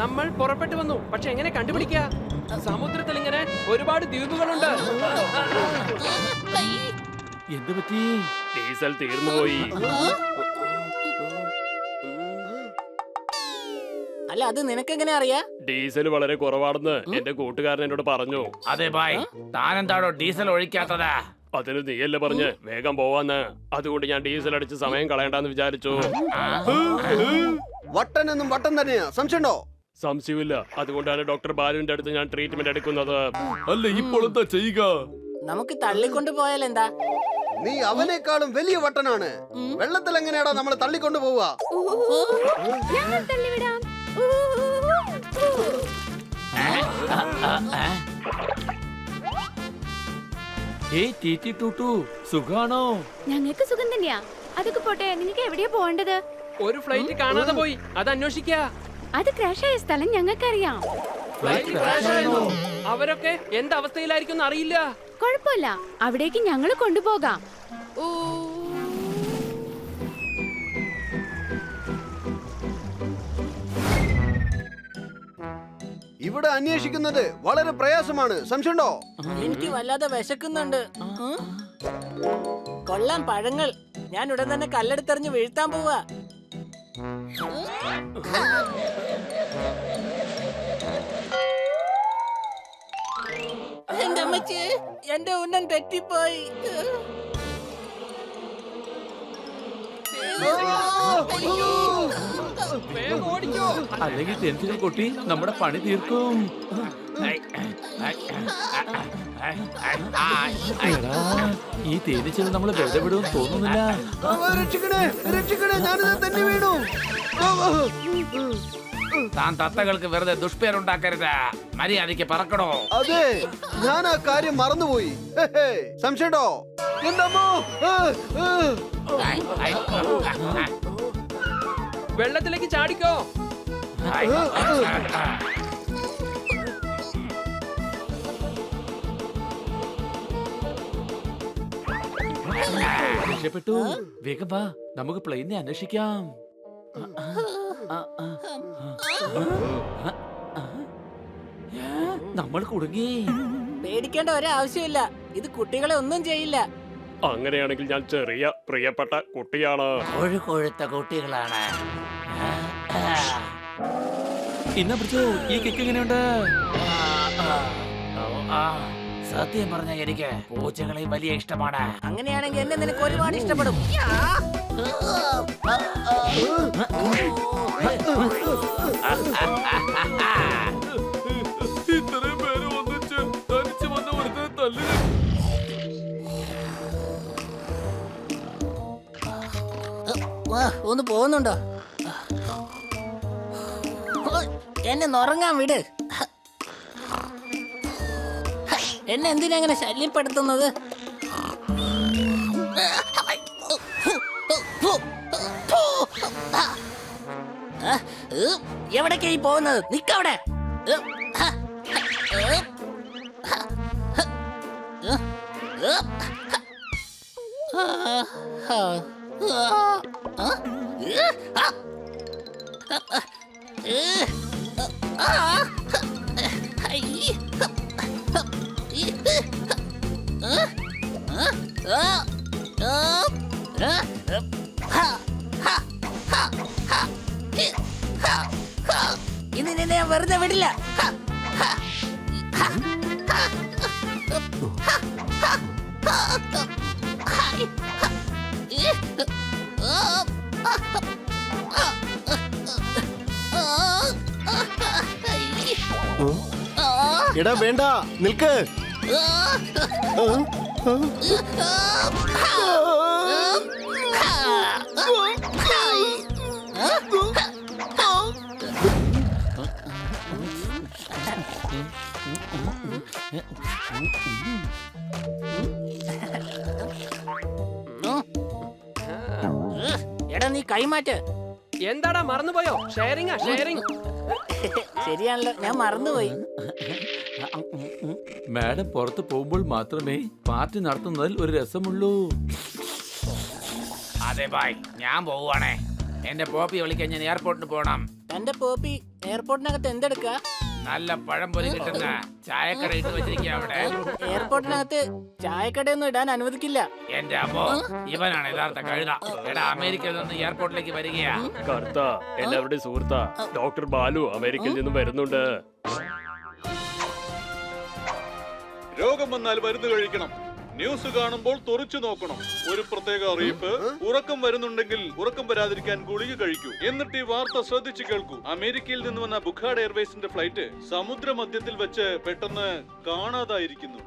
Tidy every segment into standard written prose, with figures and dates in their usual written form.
നമ്മൾ പുറപ്പെട്ടു വന്നു. പക്ഷെ എങ്ങനെ കണ്ടുപിടിക്കുക? സമുദ്രത്തിൽ ഇങ്ങനെ ഒരുപാട് ദ്വീപുകളുണ്ട്. എന്ത് പറ്റി? ഡീസൽ തീർന്നുപോയി. അല്ല, അത് നിനക്കെങ്ങനെ അറിയാ? ഡീസൽ വളരെ കുറവാണെന്ന് എന്റെ കൂട്ടുകാരൻ എന്നോട് പറഞ്ഞു. അതെ ബായ്, താനെന്താണോ ഡീസൽ ഒഴിക്കാത്തത്? അതിന് നീയല്ലേ പറഞ്ഞ് വേഗം പോവാന്ന്. അതുകൊണ്ട് ഞാൻ ഡീസൽ അടിച്ച് സമയം കളയണ്ടെന്ന് വിചാരിച്ചു. വട്ടനെന്നും വട്ടം തന്നെയാ, സംശയമുണ്ടോ? സംശയമില്ല. അതുകൊണ്ടാണ് ഡോക്ടർ ബാലുവിന്റെ അടുത്ത് ഞാൻ ട്രീറ്റ്മെന്റ് എടുക്കുന്നത്. അല്ല, ഇപ്പോൾ എന്താ ചെയ്യുക? നമുക്ക് തള്ളിക്കൊണ്ട് പോയാൽ എന്താ? നീ അവനേക്കാളും വലിയ വട്ടനാണ്. വെള്ളത്തിൽ എങ്ങനെയാടാ നമ്മൾ തള്ളിക്കൊണ്ടു പോവുക? ഞങ്ങൾ തള്ളിവിടാം. ഏയ് ടീറ്റി ടൂട്ടു, സുഖാണോ? ഞങ്ങൾക്ക് സുഖം തന്നെയാ. അതൊക്കെ പോട്ടെ, നിനക്ക് എവിടെയാ പോകേണ്ടത്? ഒരു ഫ്ലൈറ്റ് കാണാതെ പോയി, അത് അന്വേഷിക്ക. അത് ക്രാഷ് ആയ സ്ഥലം ഞങ്ങൾക്കറിയാം. അവരൊക്കെ എന്ത് അവസ്ഥയിലായിരിക്കും അറിയില്ല. കുഴപ്പമില്ല, അവിടേക്ക് ഞങ്ങൾ കൊണ്ടുപോകാം. ഇവിടെ അന്വേഷിക്കുന്നത് വളരെ പ്രയാസമാണ്, സംശയമുണ്ടോ? എനിക്ക് വല്ലാതെ വിശക്കുന്നുണ്ട്. കൊള്ളാം പഴങ്ങൾ. ഞാൻ ഉടൻ തന്നെ കല്ലെടുത്തെറിഞ്ഞ് വീഴ്ത്താൻ പോവാ. എന്റെ അമ്മച്ചി, എന്റെ ഉന്നം തെറ്റിപ്പോയി. അല്ലെങ്കിൽ ടെൻഷനിൽ കൊട്ടി നമ്മുടെ പണി തീർക്കും. എടാ, ഈ തേനീച്ചകൾ നമ്മള് വെറുതെ വിടുമെന്ന് തോന്നുന്നില്ല. രക്ഷിക്കണേ, രക്ഷിക്കണേ, ഞാനിത് തന്നെ വീണു. താൻ തത്തകൾക്ക് വെറുതെ ദുഷ്പേരുണ്ടാക്കരുത്. മര്യാദയ്ക്ക് പറക്കണോ? അതെ, ഞാൻ ആ കാര്യം മറന്നുപോയി. സംശയമുണ്ടോ? എന്റെ അമ്മോ! വെള്ളത്തിലേക്ക് ചാടിക്കോ. രക്ഷപ്പെട്ടു. വേഗം വാ, നമുക്ക് പ്ലെയിനെ അന്വേഷിക്കാം. നമ്മൾ കുടുങ്ങി. പേടിക്കേണ്ട ഒരാവശ്യമില്ല. ഇത് കുട്ടികളെ ഒന്നും ചെയ്യില്ല. അങ്ങനെയാണെങ്കിൽ ഞാൻ ചെറിയ പ്രിയപ്പെട്ട കുട്ടിയാണ്. കൊഴുത്ത കുട്ടികളാണ്. ഇന്ന പിടിച്ചോ, ഈ കിക്ക് എങ്ങനെയുണ്ട്? സത്യം പറഞ്ഞ എനിക്ക് പൂച്ചകളെ വലിയ ഇഷ്ടമാണ്. അങ്ങനെയാണെങ്കിൽ എന്നെ നിനക്ക് ഒരുപാട് ഇഷ്ടപ്പെടും. ഇത്രയും പേര് ഒന്നിച്ച് തനിച്ച് വന്ന ഒരുത്തനെ തല്ലി. ഒന്ന് പോകുന്നുണ്ടോ? എന്നെ നുറങ്ങാൻ വിട്. എന്നെ എന്തിനാ അങ്ങനെ ശല്യപ്പെടുത്തുന്നത്? എവിടേക്കായി പോകുന്നത്? നിക്കവിടെ. ഇനി നിന്നെ ഞാൻ വെറുതെ വിടില്ല. എടാ വേണ്ട, നിൽക്ക്. എടാ നീ കൈമാറ്റ്. എന്താടാ മറന്നുപോയോ? ഷെയറിംഗാ, ഷെയറിംഗ്. ശരിയാണല്ലോ, ഞാൻ മറന്നുപോയി. മാഡം പുറത്ത് പോകുമ്പോൾ മാത്രമേ പാർട്ടി നടത്തുന്നതിൽ ഒരു രസമുള്ളൂ. അതെ ബായ്, ഞാൻ പോവുകയാണേ. എന്റെ പോപ്പി വിളിക്കാൻ ഞാൻ എയർപോർട്ടിൽ പോകണം. എന്റെ പോപ്പി എയർപോർട്ടിനകത്ത് എന്തെടുക്ക? നല്ല പഴംപൊരി കിട്ടുന്ന ചായക്കട ഇട്ട് വെച്ചിരിക്കുക അവിടെ. എയർപോർട്ടിനകത്ത് ചായക്കടയൊന്നും ഇടാൻ അനുവദിക്കില്ല. എന്റെ അമ്മോ, ഇവനാണ് യഥാർത്ഥ കഴുത. എടാ, അമേരിക്കയിൽ നിന്ന് എയർപോർട്ടിലേക്ക് വരികയാ. കർത്ത എല്ലാവരുടെയും സുഹൃത്താ ഡോക്ടർ ബാലു അമേരിക്കയിൽ നിന്നും വരുന്നുണ്ട്. രോഗം വന്നാൽ മരുന്ന് കഴിക്കണം. ന്യൂസ് കാണുമ്പോൾ തുറച്ചു നോക്കണം. ഒരു പ്രത്യേക അറിയിപ്പ്: ഉറക്കം വരുന്നുണ്ടെങ്കിൽ ഉറക്കം വരാതിരിക്കാൻ ഗുളിക കഴിക്കൂ. എന്നിട്ട് ഈ വാർത്ത ശ്രദ്ധിച്ചു കേൾക്കൂ. അമേരിക്കയിൽ നിന്ന് വന്ന ബുഖാഡ് എയർവേസിന്റെ ഫ്ലൈറ്റ് സമുദ്രമധ്യത്തിൽ വെച്ച് പെട്ടെന്ന് കാണാതായിരിക്കുന്നു.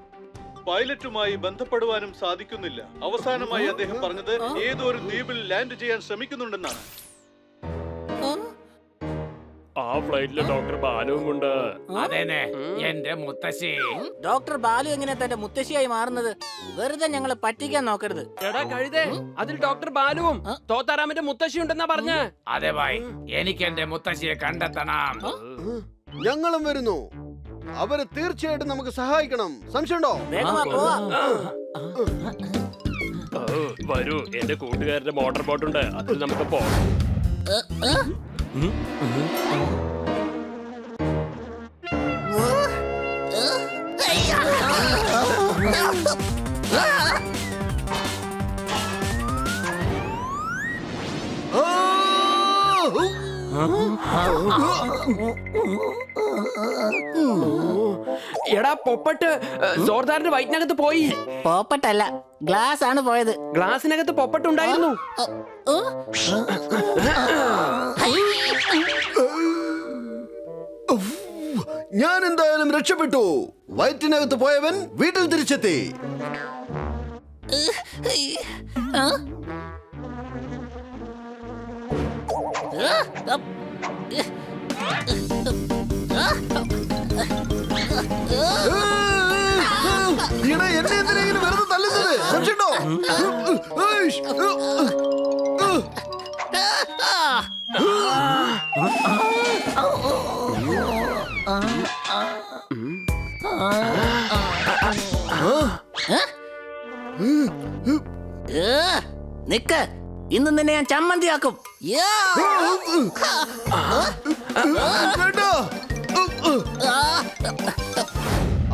പൈലറ്റുമായി ബന്ധപ്പെടുവാനും സാധിക്കുന്നില്ല. അവസാനമായി അദ്ദേഹം പറഞ്ഞത് ഏതോ ഒരു ദ്വീപിൽ ലാൻഡ് ചെയ്യാൻ ശ്രമിക്കുന്നുണ്ടെന്നാണ്. ആ ഫ്ലൈറ്റില് ഡോക്ടർ ബാലുവും ഉണ്ട്. അതേനെ, എന്റെ മുത്തശ്ശി. ഡോക്ടർ ബാലു എങ്ങനെ തന്റെ മുത്തശ്ശിയായി മാറുന്നത്? വെറുതെ ഞങ്ങളെ പറ്റിക്കാൻ നോക്കരുത്. എടാ കഴുതേ, അതിൽ ഡോക്ടർ ബാലുവും തോത്താറാമിന്റെ മുത്തശ്ശി ഉണ്ടെന്നാ പറഞ്ഞ. അതെ ഭായ്, എനിക്ക് എന്റെ മുത്തശ്ശിയെ കണ്ടെത്തണം. ഞങ്ങളും വരുന്നു. അവരെ തീർച്ചയായിട്ടും നമുക്ക് സഹായിക്കണം. സംശയമുണ്ടോ? വേഗം വാ, പോവാം. വരൂ, എന്റെ കൂട്ടുകാരന്റെ മോട്ടോർ ബോട്ട് ഉണ്ട്, അതിൽ നമുക്ക് പോകാം. എടാ പൊപ്പട്ട് സോർദാറിന്റെ വയറ്റിനകത്ത് പോയി. പോപ്പട്ടല്ല, ഗ്ലാസ് ആണ് പോയത്. ഗ്ലാസിനകത്ത് പൊപ്പട്ടുണ്ടായിരുന്നു. ഞാൻ എന്തായാലും രക്ഷപ്പെട്ടു. വയറ്റിനകത്ത് പോയവൻ വീട്ടിൽ തിരിച്ചെത്തി. എന്നെ എന്തിനെങ്കിലും വെറുതെ തല്ലുന്നത്? സംശയമുണ്ടോ? നിക്ക്, ഇന്ന് നിന്നെ ഞാൻ ചമ്മന്തിയാക്കും.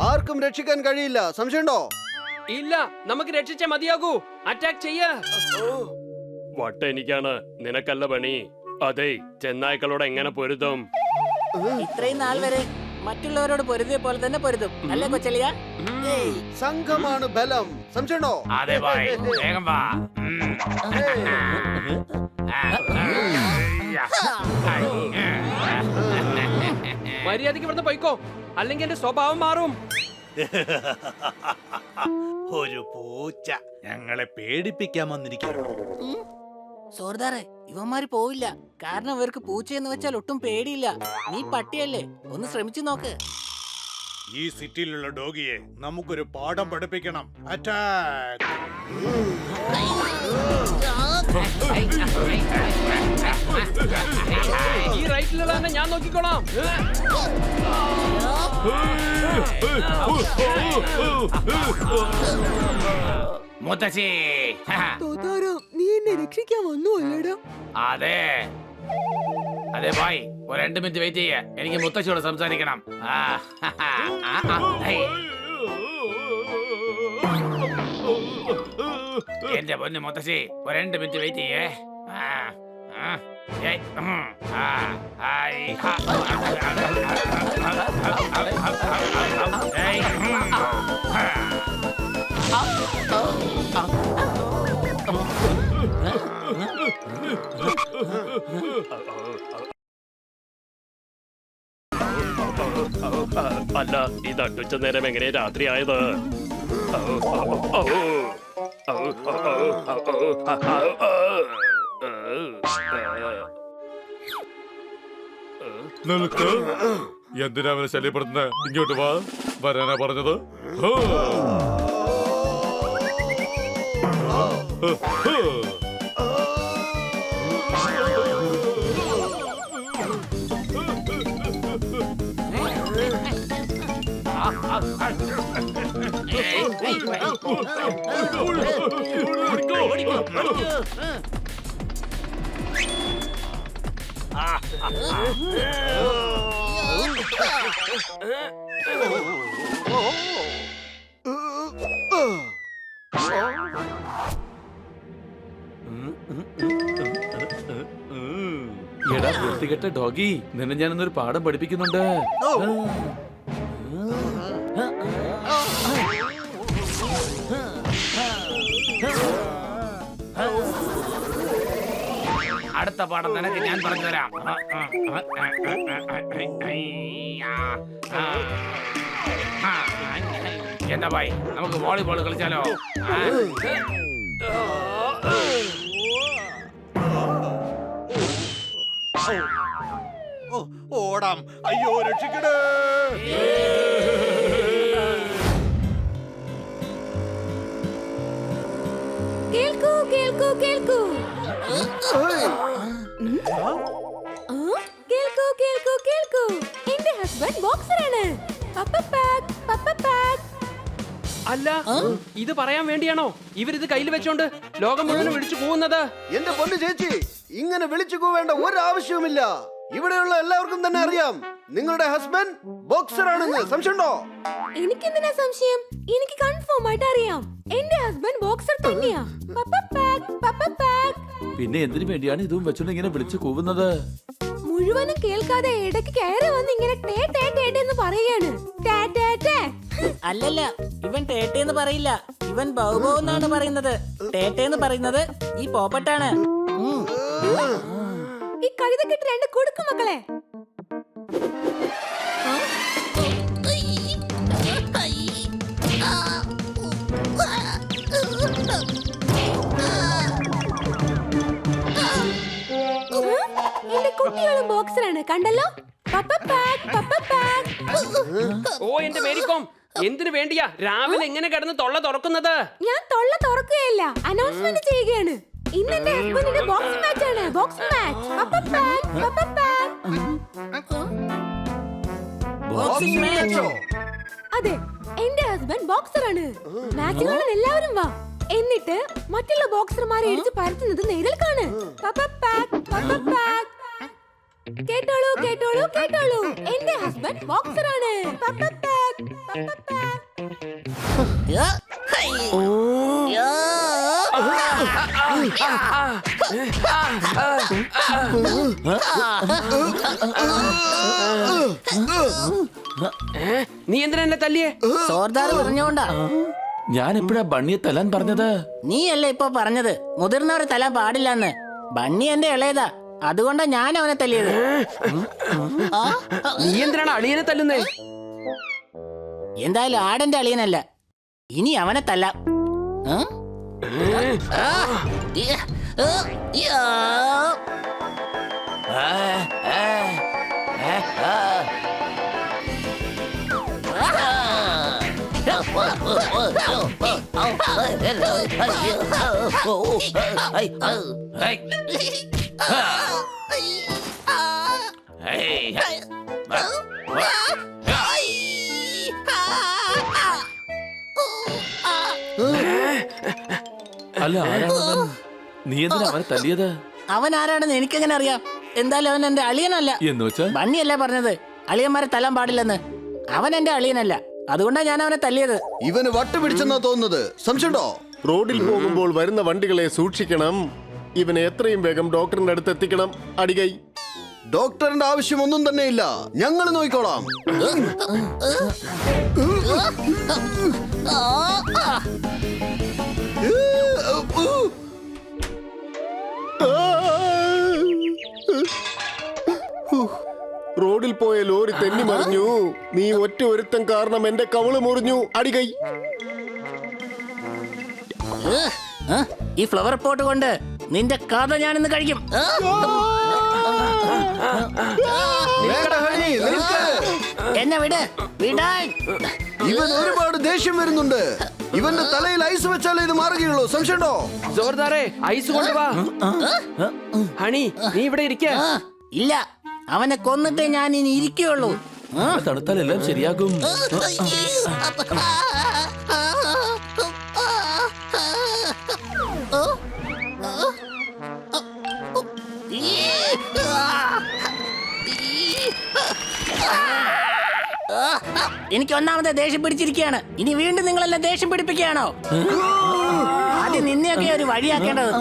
ആർക്കും രക്ഷിക്കാൻ കഴിയില്ല. സംശയമുണ്ടോ? ഇല്ല, നമുക്ക് രക്ഷിച്ചേ മതിയാകൂ. അറ്റാക്ക് ചെയ്യ. വട്ട എനിക്കാണ്, നിനക്കല്ല പണി. അതെ, ചെന്നായ്ക്കളോട് എങ്ങനെ പൊരുതും? ഇത്രയും നാൾ വരെ മറ്റുള്ളവരോട് പൊരുതിയ പോലെ തന്നെ പൊരുതും, അല്ലേ കൊച്ചലിയ? സംഘമാണ് ബലം. സംശയമുണ്ടോ? അതെ ഭായ്, വേഗം വാ. മര്യാദയ്ക്ക് ഇവിടുന്ന് പോയിക്കോ, അല്ലെങ്കിൽ എന്റെ സ്വഭാവം മാറും. ഒരു പൂച്ച ഞങ്ങളെ പേടിപ്പിക്കാൻ വന്നിരിക്കുന്നു. സോർദാറെ, ഇവന്മാര് പോവില്ല. കാരണം ഇവർക്ക് പൂച്ചയെന്ന് വെച്ചാൽ ഒട്ടും പേടിയില്ല. നീ പട്ടിയല്ലേ, ഒന്ന് ശ്രമിച്ചു നോക്ക്. ഈ സിറ്റിയിലുള്ള ഡോഗിയെ നമുക്കൊരു പാഠം പഠിപ്പിക്കണം. അറ്റാക്ക്! ഈ റൈറ്റിലുള്ള തന്നെ ഞാൻ നോക്കിക്കോളാം. മുത്തശ്ശി. നീ എന്നെ രക്ഷിക്കാൻ വന്നു അല്ലേടാ? അതെ അതെ ഭായ്, ഒരു 2 മിനിറ്റ് വെയിറ്റ് ചെയ്യ. എനിക്ക് മുത്തശ്ശിയോട് സംസാരിക്കണം. എന്റെ പൊന്ന് മുത്തശ്ശി, ഒരു 2 മിനിറ്റ് വെയിറ്റ് ചെയ്യേ. അല്ല, ഈ നട്ടുച്ച നേരം എങ്ങനെ രാത്രി ആയത്? എന്തിനാ അവനെ ശല്യപ്പെടുത്തുന്നത്? ഇങ്ങോട്ട് വാ, വരാനാ പറഞ്ഞത്. എടാ വൃത്തികെട്ട ഡോഗി, നിന്നെ ഞാനൊന്നൊരു പാഠം പഠിപ്പിക്കുന്നുണ്ട്. അടുത്ത പാഠം നിനക്ക് ഞാൻ പറഞ്ഞുതരാം. എന്താ ഭായി, നമുക്ക് വോളിബോൾ കളിച്ചാലോ? ഓടാം. അയ്യോ രക്ഷിക്കണേ. കേൾക്കൂ കേൾക്കൂ കേൾക്കൂ കേൾക്കൂ കേൾക്കൂ കേൾക്കൂ എന്റെ ഹസ്ബൻഡ് ബോക്സറാണ്. പപ്പ പാക്ക് പപ്പ പാക്ക്. അല്ല, ഇത് പറയാൻ വേണ്ടിയാണോ ഇവരിത് കയ്യിൽ വെച്ചോണ്ട് ലോകം മുഴുവൻ വിളിച്ചു പോകുന്നത്? എന്റെ പൊന്നു ചേച്ചി, ഇങ്ങനെ വിളിച്ചു പോവേണ്ട ഒരാവശ്യവുമില്ല. ഇവിടെയുള്ള എല്ലാവർക്കും തന്നെ അറിയാം നിങ്ങളുടെ ഹസ്ബൻഡ് ബോക്സർ ആണെന്ന്. സംശയമുണ്ടോ? എനിക്കെന്തിനാ സംശയം? എനിക്ക് കൺഫേം ആയിട്ട് അറിയാം എന്റെ ഹസ്ബൻഡ് ബോക്സർ തന്നെയാ. പപ്പ പാക്ക് പപ്പ പാക്ക്. പിന്നെ എന്തിനു വേണ്ടിയാണ് ഇതും വെച്ചോണ്ട് ഇങ്ങനെ വിളിച്ചു കൂവുന്നത്? മുഴുവനും കേൾക്കാതെ ഇടയ്ക്ക് കയറി വന്ന് ഇങ്ങനെ ടേ ടേ ടേ എന്ന് പറയാണ്. ടേ ടേ ടേ. അല്ലല്ല, ഇവൻ ടേട്ടേന്ന് പറയില്ല, ഇവൻ ബൗബോ എന്നാണ് പറയുന്നത്. ടേട്ടേന്ന് പറയുന്നത് ഈ പോപ്പട്ടാണ്. ഈ കഴുതക്കെട്ട് രണ്ട് കൊടുക്കും മക്കളെ. എന്റെ കുട്ടികളും ബോക്സറാണ്, കണ്ടല്ലോ. പപ്പ പാക്ക് പപ്പ പാക്ക്. ഓ എന്റെ മേരിക്കോം, എന്തിനു വേണ്ടിയാ രാവിലെ എങ്ങനെ കിടന്ന് തൊള്ള തുറക്കുന്നത്? ഞാൻ തൊള്ള തുറക്കുകയല്ല, അനൗൺസ്മെന്റ് ചെയ്യുകയാണ്. ഇന്ന് എന്റെ ഹസ്ബൻഡിന്റെ ബോക്സിംഗ് മാച്ച് ആണ്. Boxing match. പപ്പ പാക്ക് പപ്പ പാക്ക്. ബോക്സിംഗ് മാച്ചോ? അതെ, എന്റെ ഹസ്ബൻഡ് ബോക്സറാണ്. മാച്ച് കാണാൻ എല്ലാവരും വാ. എന്നിട്ട് മറ്റുള്ള ബോക്സർമാരെ എടുത്ത് പരത്തുന്നത് നേരിൽക്കാണ്. പപ്പ പാക്ക് പപ്പ പാക്ക്. കേട്ടോളൂ കേട്ടോളൂ കേട്ടോളൂ, എന്റെ ഹസ്ബൻഡ് ബോക്സറാണ്. പപ്പ പാക്ക് പപ്പ പാക്ക്. നീ എന്തിനാ എന്നെ തല്ലിയേ? സോർദാർ പറഞ്ഞോണ്ടാ. ഞാൻ എപ്പോഴാ ബണ്ണിയെ തല്ലാൻ പറഞ്ഞത്? നീയല്ലേ ഇപ്പൊ പറഞ്ഞത് മുതിർന്നവരെ തല്ലാൻ പാടില്ലെന്ന്. ബണ്ണി എന്റെ ഇളയതാ, അതുകൊണ്ടാ ഞാൻ അവനെ തല്ലിയത്. നീ എന്തിനാണ് അളിയനെ തല്ലുന്നേ? എന്തായാലും ആടന്റെ അളിയനല്ല, ഇനി അവനെ തല്ലാം. അല്ല, ആരാണവൻ? നീ എന്തിനാ അവനെ തല്ലിയത്? അവൻ ആരാണെന്ന് എനിക്കെങ്ങനെ അറിയാം? എന്തായാലും അവൻ എന്റെ അളിയനല്ല. എന്ന് വെച്ചാ? ബണ്ണിയല്ലേ പറഞ്ഞത് അളിയന്മാരെ തല്ലാൻ പാടില്ലെന്ന്. അവൻ എന്റെ അളിയനല്ല, അതുകൊണ്ടാ ഞാൻ അവനെ തല്ലിയത്. ഇവന് വട്ട് പിടിച്ചെന്നാ തോന്നുന്നത്. സംശയമുണ്ടോ? റോഡിൽ പോകുമ്പോൾ വരുന്ന വണ്ടികളെ സൂക്ഷിക്കണം. ഇവനെ എത്രയും വേഗം ഡോക്ടറിന്റെ അടുത്ത് എത്തിക്കണം. അടികൈ. ഡോക്ടറിന്റെ ആവശ്യം ഒന്നും തന്നെ ഇല്ല, ഞങ്ങൾ നോക്കിക്കോളാം. റോഡിൽ പോയ ലോറി തെന്നി മറിഞ്ഞു. നീ ഒറ്റ ഒരുത്തം കാരണം എന്റെ കവള് മുറിഞ്ഞു. അടികൈ. ഈ ഫ്ലവർ പോട്ട് കൊണ്ട് നിന്റെ കഥ ഞാനിന്ന് കഴിക്കും. എന്നെ വിട്, വിടാൻ. ഇവൻ ഒരുപാട് ദേഷ്യം വരുന്നുണ്ട്. ഇവന്റെ തലയിൽ ഐസ് വെച്ചാലേ ഇത് മാറുകയുള്ളൂ. സംശയമുണ്ടോ? ജോർദാറെ, ഐസ് കൊണ്ടുവാ. ഹണി, നീ ഇവിടെ ഇരിക്ക. ഇല്ല, അവനെ കൊന്നിട്ടേ ഞാൻ ഇനി ഇരിക്കുകയുള്ളൂ. തണുത്താൽ എല്ലാം ശരിയാകും. എനിക്ക് ഒന്നാമത്തെ ദേഷ്യം പിടിച്ചിരിക്കുകയാണ്. ഇനി വീണ്ടും നിങ്ങളെല്ലാം ദേഷ്യം പിടിപ്പിക്കുകയാണോ? ആദ്യം നിന്നെയൊക്കെ ഒരു വഴിയാക്കേണ്ടത്.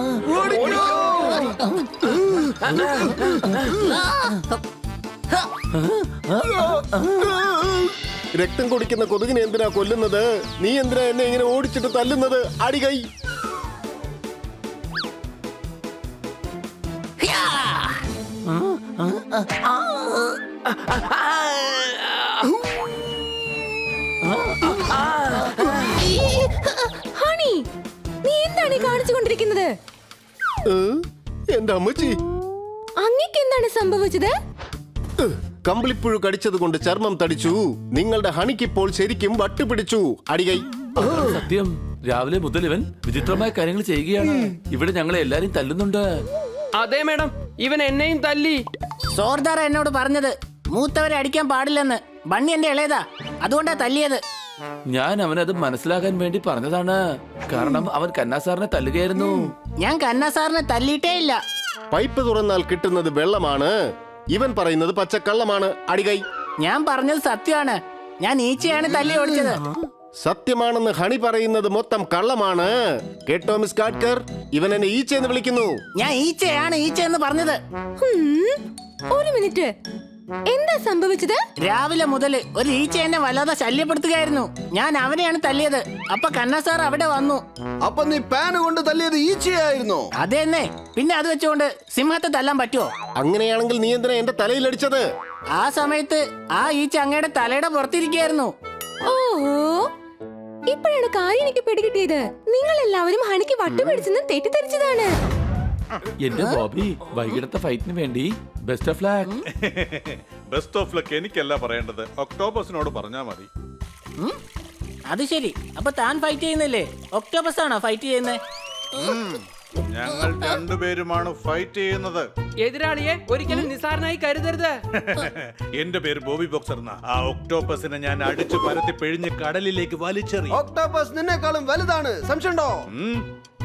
രക്തം കുടിക്കുന്ന കൊതുകിനെ എന്തിനാ കൊല്ലുന്നത്? നീ എന്തിനാ എന്നെ ഇങ്ങനെ ഓടിച്ചിട്ട് തല്ലുന്നത്? അടികൈ. ഹണി, നീ എന്താണ് ഈ കാണിച്ചുകൊണ്ടിരിക്കുന്നത്? എന്റെ അമ്മച്ചി, അങ്ങേക്ക് എന്താണ് സംഭവിച്ചത്? കമ്പിളിപ്പുഴു കടിച്ചത് കൊണ്ട് ചർമ്മം തടിച്ചു. നിങ്ങളുടെ ഹണിക്കിപ്പോൾ ശരിക്കും വട്ടുപിടിച്ചു. അടികൈ. സത്യം, രാവിലെ മുതൽ ഇവൻ വിചിത്രമായ കാര്യങ്ങൾ ചെയ്യുകയാണ്. ഇവിടെ ഞങ്ങളെ എല്ലാരും തല്ലുന്നുണ്ട്. അതെ മേഡം, ഇവൻ എന്നെയും തല്ലി. സോർദാർ എന്നോട് പറഞ്ഞത് മൂത്തവരെ അടിക്കാൻ പാടില്ലെന്ന്. ബണ്ണി എന്റെ ഇളയതാ, അതുകൊണ്ടാ തല്ലിയത്. ഞാൻ അവനത് മനസ്സിലാക്കാൻ വേണ്ടി പറഞ്ഞതാണ്. കാരണം അവൻ കന്നാ സാറിനെ തല്ലുകയായിരുന്നു. ഞാൻ കന്ന സാറിനെ തല്ലിയിട്ടേ ഇല്ല. പൈപ്പ് തുറന്നാൽ കിട്ടുന്നത് വെള്ളമാണ്. ഇവൻ പറയുന്നത് പച്ചക്കള്ളമാണ്. അടികൈ. ഞാൻ പറഞ്ഞത് സത്യമാണ്. ഞാൻ ഈച്ചയാണ് തല്ലി ഓടിച്ചത്. സത്യമാണെന്ന് ഹണി പറയുന്നത് മൊത്തം കള്ളമാണ്. കേട്ടോ മിസ് കാട്കർ? ഇവൻ എന്നെ ഈച്ച എന്ന് വിളിക്കുന്നു. ഞാൻ ഈച്ചയാണ് ഈച്ച എന്ന് പറഞ്ഞത്. ഒരു മിനിറ്റ്, എന്താ സംഭവിച്ചത്? രാവിലെ മുതൽ ഒരു ഈച്ച എന്നെ വല്ലാതെ ശല്യപ്പെടുത്തുകയായിരുന്നു. ഞാൻ അവനെയാണ് തല്ലിയത്. അപ്പൊ കന്ന സാർ അവിടെ വന്നു. അപ്പൊ നീ പാന് കൊണ്ട് തല്ലിയത് ഈച്ചയായിരുന്നോ? അതെന്നെ. പിന്നെ അത് വെച്ചുകൊണ്ട് സിംഹത്തെ തല്ലാൻ പറ്റുമോ? അങ്ങനെയാണെങ്കിൽ നീ എന്തിനാ എന്റെ തലയിൽ അടിച്ചത്? ആ സമയത്ത് ആ ഈച്ച അങ്ങയുടെ തലയുടെ പുറത്തിരിക്കുകയായിരുന്നു. ഓഹോ, ഇപ്പോഴാണ് കാര്യം എനിക്ക് പിടികിട്ടിയത്. നിങ്ങൾ എല്ലാവരും ഹണിക്ക് വട്ടുപിടിച്ചെന്ന് തെറ്റിദ്ധരിച്ചതാണ്. എന്റെ ബോബി, വൈകിട്ടത്തെ ഫൈറ്റിന് വേണ്ടി best of luck. Best of luck എനിക്കല്ല പറയേണ്ടത്, ഒക്ടോബസിനോട് പറഞ്ഞാ മതി. അത് ശരി. അപ്പൊ താൻ ഫൈറ്റ് ചെയ്യുന്നില്ലേ? ഒക്ടോബസ് ആണോ ഫൈറ്റ് ചെയ്യുന്നത്? ഞങ്ങൾ രണ്ടുപേരുമാണ് ഫൈറ്റ് ചെയ്യുന്നത്. എതിരാളിയെ ഒരിക്കലും നിസാരനായി കരുതരുത്. എന്റെ പേര് ബോബി ബോക്സർ എന്നാ. ആ ഒക്ടോപ്പസിനെ ഞാൻ അടിച്ചു പരത്തി പിഴിഞ്ഞ് കടലിലേക്ക് വലിച്ചെറിയും. ഓക്ടോപസ് നിന്നെക്കാളും വലുതാണ്, സംശയമുണ്ടോ?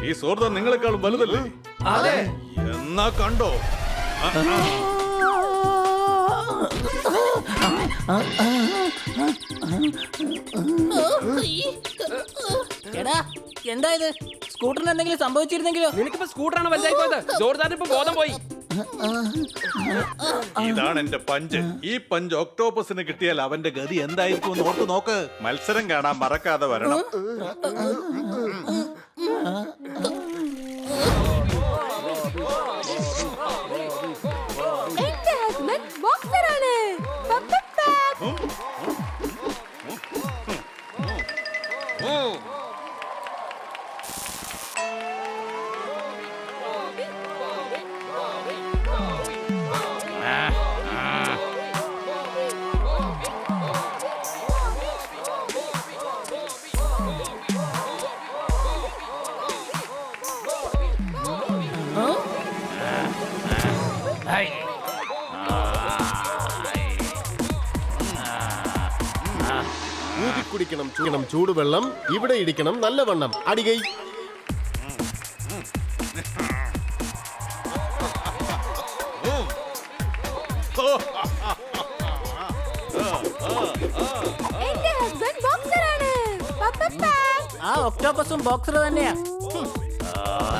ഈ സോർദാർ നിങ്ങളെക്കാളും വലുതല്ലേ? അതെ. എന്നാ കണ്ടോ. എടാ, എന്താ ഇത്? സ്കൂട്ടറിന് എന്തെങ്കിലും സംഭവിച്ചിരുന്നെങ്കിലോ? നിനക്കിപ്പോ സ്കൂട്ടറാണ് വലുതായി പോയത്. ജോർദാന് ഇപ്പൊ ബോധം പോയി. ഇതാണ് എന്റെ പഞ്ച്. ഈ പഞ്ച് ഒക്ടോപ്പസിന് കിട്ടിയാൽ അവന്റെ ഗതി എന്തായിരിക്കും എന്ന് ഓർത്ത് നോക്ക്. മത്സരം കാണാൻ മറക്കാതെ വരണം. എന്റെ ഹസ്ബൻഡ് ബോക്സറാണ്. കുടിക്കണം ചൂടുവെള്ളം. ഇവിടെ ഇടിക്കണം നല്ലവണ്ണം. അടികൈ. എന്റെ ഹസ്ബൻഡ് ബോക്സറാണ്. ആ ഒക്ടോപസും ബോക്സർ തന്നെയാ.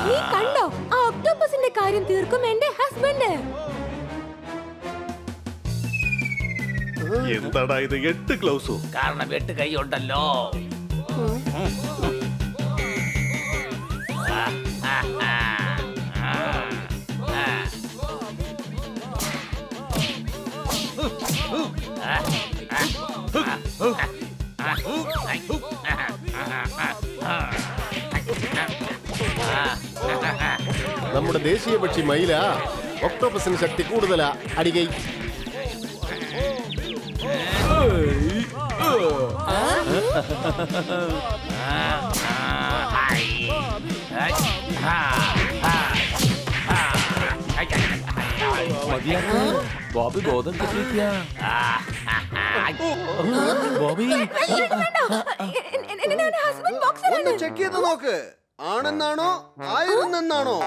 നീ കണ്ടോ? ആ ഒക്ടോപസിന്റെ കാര്യം തീർക്കും എന്റെ ഹസ്ബൻഡ്. എന്താടാ ഇത് 8 ഗ്ലൗസോ? കാരണം 8 കൈ ഉണ്ടല്ലോ. നമ്മുടെ ദേശീയ പക്ഷി മയില. ഒക്ടോപസിന് ശക്തി കൂടുതലാ. അടികൈ. ബോബി ബോധം കിട്ടിയ ബോബി. എന്റെ ഹസ്ബൻഡ് ബോക്സറാണ്. ഒന്ന് ചെക്ക് ചെയ്ത് നോക്ക്. ആണെന്നാണോ ആയിരുന്നെന്നാണോ?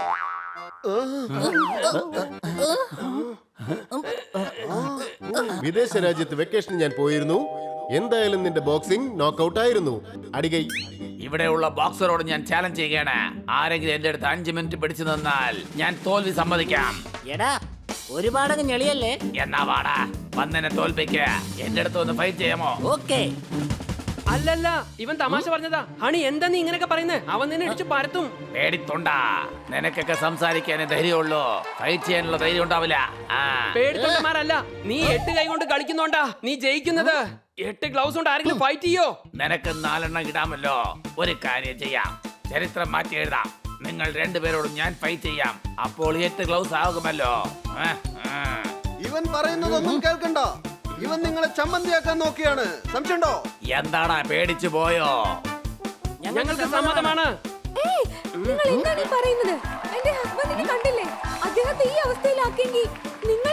വിദേശ രാജ്യത്ത് വെക്കേഷൻ ഞാൻ പോയിരുന്നു. എന്തായാലും നിന്റെ ബോക്സിംഗ് നോക്കൌട്ട് ആയിരുന്നു. അടികൈ. ഇവിടെയുള്ള ബോക്സറോട് ഞാൻ ചാലഞ്ച് ചെയ്യുകയാണ്. ആരെങ്കിലും എന്റെ അടുത്ത് 5 മിനിറ്റ് പിടിച്ചു നിന്നാൽ ഞാൻ തോൽവി സമ്മതിക്കാം. എടാ ഒരുപാടങ്ങ് ഞെളിയല്ലേ? എന്നാ വാടാ, വന്നെന്നെ തോൽപ്പിക്കുക. എന്റെ അടുത്ത് ഒന്ന് ഫൈറ്റ് ചെയ്യാമോ? ഓക്കേ. അല്ലല്ല, ഇവൻ തമാശ പറഞ്ഞതാ. ഹണി എന്താ നീ ഇങ്ങനെയൊക്കെ പറയുന്നേ? അവൻ നിന്നെ ഇടിച്ച് പരത്തും. പേടിത്തൊണ്ടാ, നിനക്കൊക്കെ സംസാരിക്കാനേ ധൈര്യമുള്ളൂ, ഫൈറ്റ് ചെയ്യാനുള്ള ധൈര്യം ഉണ്ടാവില്ല. പേടിത്തൊണ്ടന്മാരല്ല, നീ 8 കൈ കൊണ്ട് കളിക്കുന്നോണ്ടാ നീ ജയിക്കുന്നത്. 8 ഗ്ലൗസ് കൊണ്ട് ആരെങ്കിലും ഫൈറ്റ് ചെയ്യോ? നിനക്ക് 4 എണ്ണം ഇടാമല്ലോ. ഒരു കാര്യം ചെയ്യാം, ചരിത്രം മാറ്റി എഴുതാം. നിങ്ങൾ രണ്ടുപേരോടും ഞാൻ ഫൈറ്റ് ചെയ്യാം. അപ്പോൾ 8 ഗ്ലൗസ് ആകുമല്ലോ. ഇവൻ പറയുന്നതൊന്നും കേൾക്കണ്ട. ഇവൻ നിങ്ങളെ ചമ്മന്തിയാക്കാൻ നോക്കിയാണ്. സംശയമുണ്ടോ? എന്താടാ, പേടിച്ചു പോയോ? ഞങ്ങൾക്ക് സമ്മതമാണ്. ഏയ്, നിങ്ങൾ എന്താണ് ഈ പറയുന്നത്? എന്റെ ഹസ്ബൻഡിനെ കണ്ടില്ലേ? അദ്ദേഹത്തെ ഈ അവസ്ഥയിലാക്കിയെങ്കിൽ നിങ്ങൾ